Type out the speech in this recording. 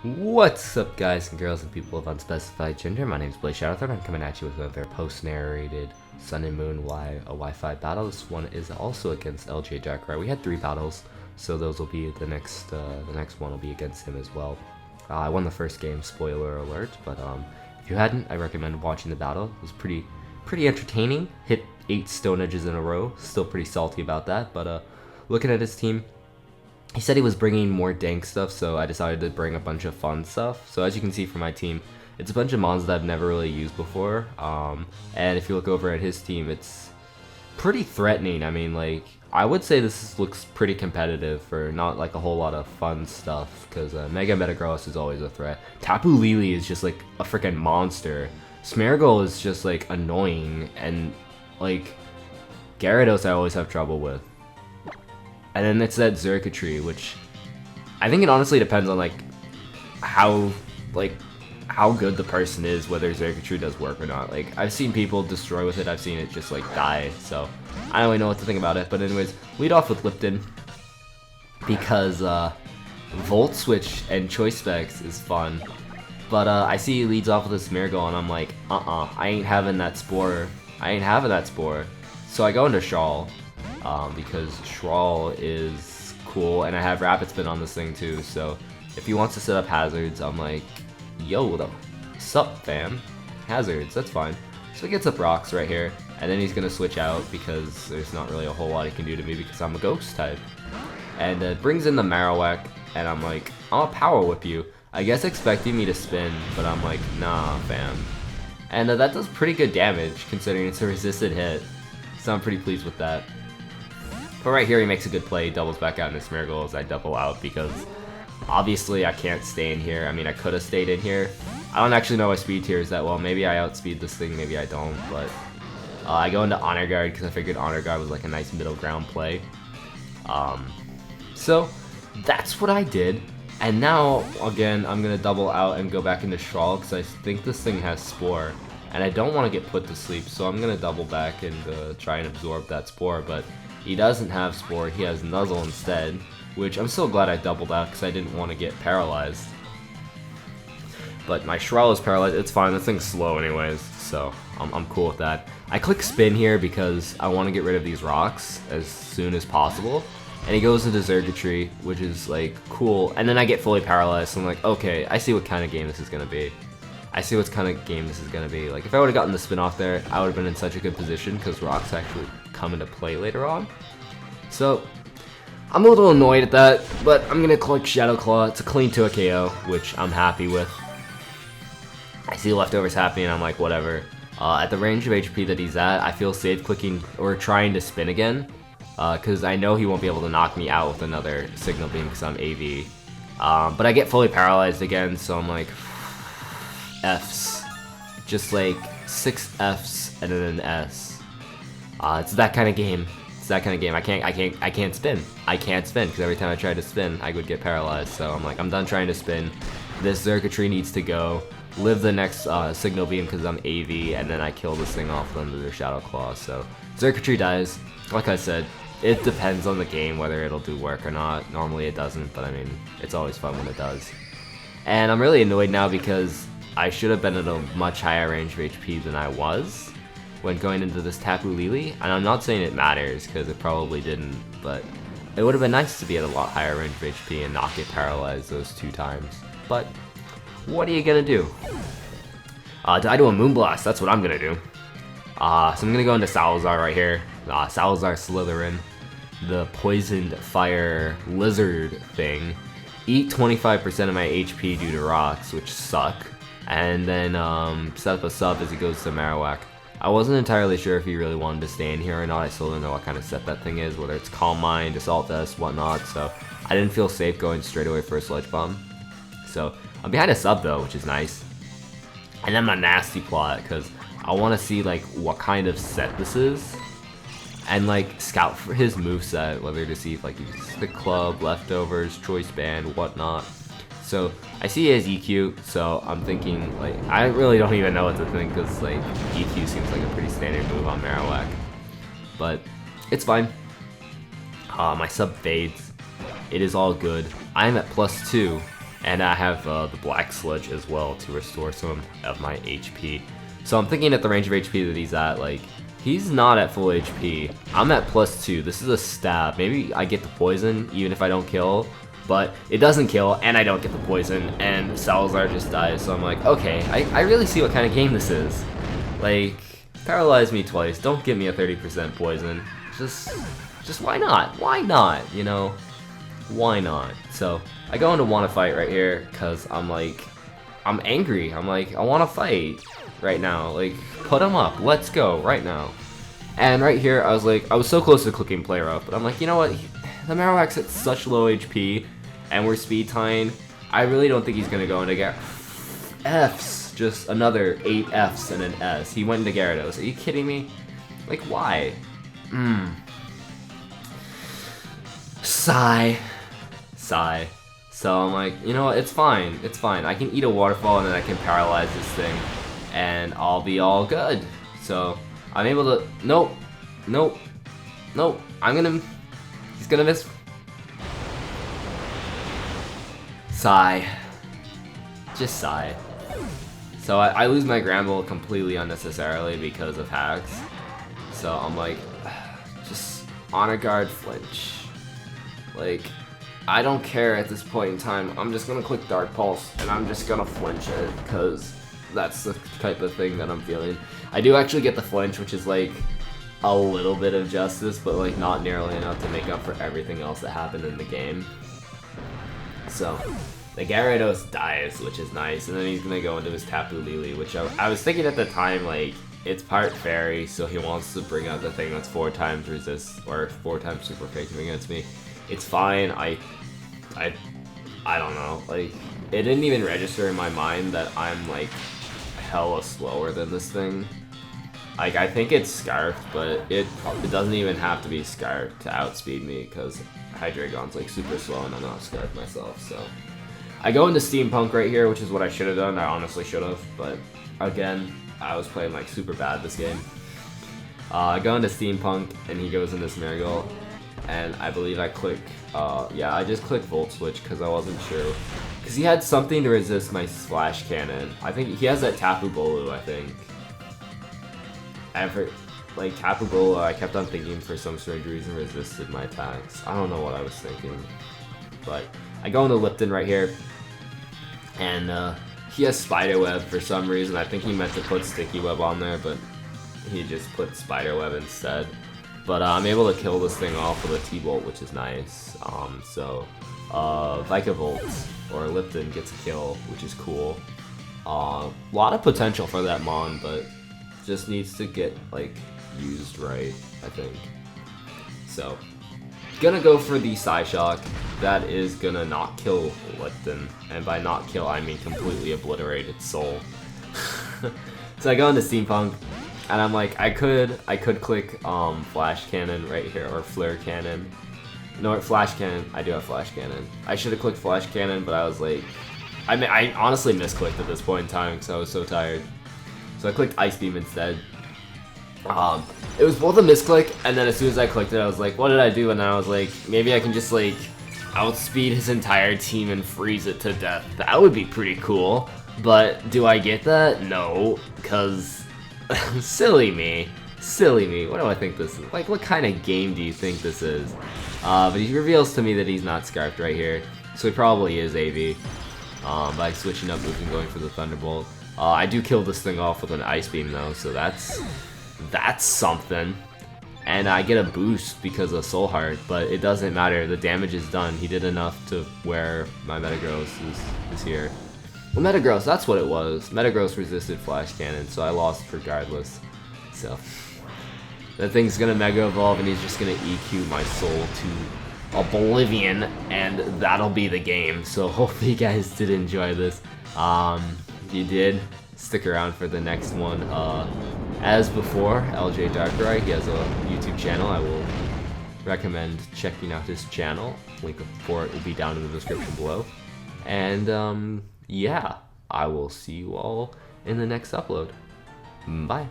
What's up, guys and girls and people of unspecified gender? My name is LJDarkrai. I'm coming at you with another post-narrated Sun&Moon Wi-FiBattle. This one is also against LJDarkrai. We had 3 battles, so those will be the next one will be against him as well. I won the first game, spoiler alert, but if you hadn't, I recommend watching the battle. It was pretty entertaining. Hit 8 stone edges in a row. Still pretty salty about that, but looking at his team, he said he was bringing more dank stuff, so I decided to bring a bunch of fun stuff. So as you can see from my team, it's a bunch of mons that I've never really used before. And if you look over at his team, it's pretty threatening. I mean, like, I would say this looks pretty competitive for not like a whole lot of fun stuff, because Mega Metagross is always a threat. Tapu Lele is just like a freaking monster. Smeargle is just like annoying, and like Gyarados I always have trouble with. And then it's that Xurkitree, which I think it honestly depends on how good the person is, whether Xurkitree does work or not. Like, I've seen people destroy with it, I've seen it just like die, so I don't really know what to think about it. But anyways, lead off with Lipton because Volt Switch and Choice Specs is fun. But I see he leads off with a Smeargle and I'm like, I ain't having that Spore. So I go into Shawl. Because Schrawl is cool, and I have Rapid Spin on this thing too, so if he wants to set up hazards, I'm like, yo, what's up, fam? Hazards, that's fine. So he gets up rocks right here, and then he's gonna switch out because there's not really a whole lot he can do to me because I'm a ghost type. And brings in the Marowak, and I'm like, I'll Power Whip you. I guess expecting me to spin, but I'm like, nah, fam. And that does pretty good damage considering it's a resisted hit, so I'm pretty pleased with that. But right here he makes a good play, doubles back out into Smeargle as I double out because obviously I can't stay in here. I mean, I could have stayed in here. I don't actually know my speed tiers that well. Maybe I outspeed this thing, maybe I don't, but I go into Honor Guard because I figured Honor Guard was like a nice middle ground play. So that's what I did. And now, again, I'm going to double out and go back into Shawl because I think this thing has Spore. And I don't want to get put to sleep, so I'm going to double back and try and absorb that Spore, but he doesn't have Spore, he has Nuzzle instead, which I'm still glad I doubled out because I didn't want to get paralyzed. But my Shrowl is paralyzed, it's fine, this thing's slow anyways, so I'm cool with that. I click Spin here because I want to get rid of these rocks as soon as possible. And he goes into Xurkitree, which is like cool, and then I get fully paralyzed, so I'm like, okay, I see what kind of game this is going to be. Like, if I would have gotten the spin off there, I would have been in such a good position because rocks actually come into play later on. So, I'm a little annoyed at that, but I'm going to click Shadow Claw. It's a clean to a KO, which I'm happy with. I see leftovers happening, I'm like, whatever. At the range of HP that he's at, I feel safe clicking or trying to spin again, because I know he won't be able to knock me out with another Signal Beam because I'm AV. But I get fully paralyzed again, so I'm like, Fs. Just like 6 Fs and then an S. It's that kind of game. I can't spin. Because every time I try to spin, I would get paralyzed. So I'm like, I'm done trying to spin. This Xurkitree needs to go. Live the next Signal Beam because I'm AV, and then I kill this thing off under their Shadow Claw. So Xurkitree dies. Like I said, it depends on the game whether it'll do work or not. Normally it doesn't, but I mean, it's always fun when it does. And I'm really annoyed now because I should have been at a much higher range of HP than I was when going into this Tapu Lele, and I'm not saying it matters because it probably didn't, but it would have been nice to be at a lot higher range of HP and not get paralyzed those 2 times. But what are you gonna do? I do a Moonblast, that's what I'm gonna do. So I'm gonna go into Salazar right here. Salazar Slytherin, the poisoned fire lizard thing. Eat 25% of my HP due to rocks, which suck. And then set up a sub as he goes to Marowak. I wasn't entirely sure if he really wanted to stay in here or not. I still don't know what kind of set that thing is, whether it's Calm Mind, Assault Vest, whatnot, so I didn't feel safe going straight away for a Sludge Bomb. So I'm behind a sub though, which is nice. And then my Nasty Plot, because I want to see like what kind of set this is, and like scout for his moveset, whether to see if like he's the club, leftovers, choice band, whatnot. So I see he has EQ, so I'm thinking like I really don't even know what to think because like EQ seems like a pretty standard move on Marowak, but it's fine. My sub fades. It is all good. I'm at +2, And I have the Black Sludge as well to restore some of my HP. So I'm thinking at the range of HP that he's at, like, he's not at full HP. I'm at +2. This is a stab. Maybe I get the poison even if I don't kill, but it doesn't kill and I don't get the poison and Salazar just dies. So I'm like, okay, I really see what kind of game this is. Like, paralyze me twice. Don't give me a 30% poison. Just why not? Why not? You know, why not? So I go into wanna fight right here because I'm like, I'm angry. I'm like, I wanna fight right now. Like, put him up. Let's go right now. And right here, I was like, I was so close to clicking player up, but I'm like, you know what? The Marowak's at such low HP, and we're speed tying. I really don't think he's gonna go into get Fs. Just another 8 Fs and an S. He went into Gyarados. Are you kidding me? Like, why? Sigh. Sigh. So I'm like, you know what? It's fine. It's fine. I can eat a waterfall and then I can paralyze this thing, and I'll be all good. So I'm able to. Nope. Nope. Nope. He's gonna miss. Sigh. Just sigh. So I lose my Gramble completely unnecessarily because of hacks. So I'm like, just honor guard flinch. Like, I don't care at this point in time. I'm just gonna click Dark Pulse and I'm just gonna flinch it because that's the type of thing that I'm feeling. I do actually get the flinch, which is like a little bit of justice, but like not nearly enough to make up for everything else that happened in the game. So the Gyarados dies, which is nice, and then he's gonna go into his Tapu Lele, which I was thinking at the time, like, it's part fairy, so he wants to bring out the thing that's 4 times resist, or 4 times super effective against me. It's fine. I don't know, like, it didn't even register in my mind that I'm like hella slower than this thing. Like, I think it's Scarfed, but it doesn't even have to be Scarfed to outspeed me, because Hydreigon's like super slow and I'm not Scarfed myself. So I go into Steampunk right here, which is what I should have done. I honestly should have, but again, I was playing like super bad this game. I go into Steampunk and he goes into Smeargle, and I believe I click, yeah, I just clicked Volt Switch because I wasn't sure. Because he had something to resist my Splash Cannon. I think he has that Tapu Bulu, I think. And for, like, Tapu Bulu, I kept on thinking for some strange reason resisted my attacks. I don't know what I was thinking. But I go into Lipton right here, and he has Spiderweb for some reason. I think he meant to put Sticky Web on there, but he just put Spiderweb instead. But I'm able to kill this thing off with a T-Bolt, which is nice. So Vikavolt, or Lipton, gets a kill, which is cool. A lot of potential for that Mon, but just needs to get, like, used right, I think. So, gonna go for the Psyshock. That is gonna not kill Lipton, and by not kill, I mean completely obliterate its soul. So I go into Steampunk, and I'm like, I could click Flash Cannon right here, or Flare Cannon. No, Flash Cannon. I do have Flash Cannon. I should have clicked Flash Cannon, but I was like, I honestly misclicked at this point in time because I was so tired. So I clicked Ice Beam instead. It was both a misclick, and then as soon as I clicked it, I was like, what did I do? And then I was like, maybe I can just, like, outspeed his entire team and freeze it to death. That would be pretty cool. But do I get that? No, because silly me. Silly me. What do I think this is? Like, what kind of game do you think this is? But he reveals to me that he's not Scarfed right here, so he probably is AV. By switching up moves and going for the Thunderbolt. I do kill this thing off with an Ice Beam though, so that's something. And I get a boost because of Soul Heart, but it doesn't matter. The damage is done. He did enough to where my Metagross is here. Well, Metagross, that's what it was. Metagross resisted Flash Cannon, so I lost regardless. So that thing's gonna Mega Evolve, and he's just gonna EQ my soul to oblivion, and that'll be the game. So hopefully you guys did enjoy this. If you did, stick around for the next one. As before, LJDarkrai, he has a YouTube channel. I will recommend checking out his channel. Link for it will be down in the description below. And yeah, I will see you all in the next upload. Bye.